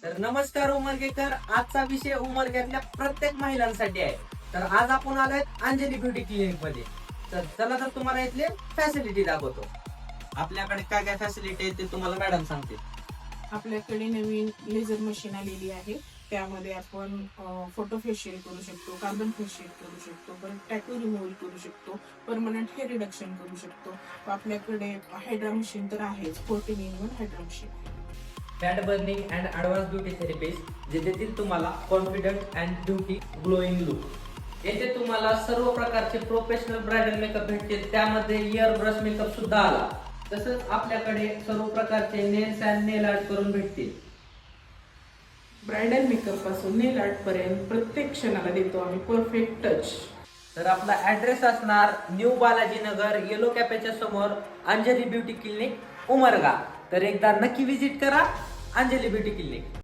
तर नमस्कार उमरगेकर. आजचा विषय उमरग्यातल्या प्रत्येक महिलांसाठी आहे. तर आज आपण आलोय अंजली ब्युटी क्लिनिक मध्ये. तर चला तर तुम्हाला इथले फॅसिलिटी दाखवतो. आपल्याकडे काय काय फॅसिलिटी आहे ते तुम्हाला मॅडम सांगते. आपल्याकडे नवीन लेझर मशीन आलेली आहे. त्यामध्ये आपण फोटो फेशियल करू शकतो, कार्बन फेशियल करू शकतो, परत टॅटू रिमूव्हल करू शकतो, परमनंट हेअर रिडक्शन करू शकतो. आपल्याकडे हायड्रा मशीन तर आहेच, 14-in-1 hydra machine. Fat burning and advance beauty therapies जे देतील तुम्हाला confident and beauty glowing look. येथे तुम्हाला सर्व प्रकारचे प्रोफेशनल ब्रायडल मेकअप भेटतील. त्यामध्ये इयर ब्रश मेकअप सुद्धा आला. तसंच आपल्याकडे सर्व प्रकारचे नेल्स अँड नेल आर्ट करून भेटतील. ब्रायडल मेकअप पासून नेल आर्ट पर्यंत प्रत्येक क्षणाला देतो आम्ही परफेक्ट टच. तर आपला ऍड्रेस असणार न्यू बालाजी नगर, येलो कॅफेच्या समोर, अंजली ब्युटी क्लिनिक, उमरगा. तर एकदा नक्की विजिट करा अंजली ब्युटी क्लिनिक.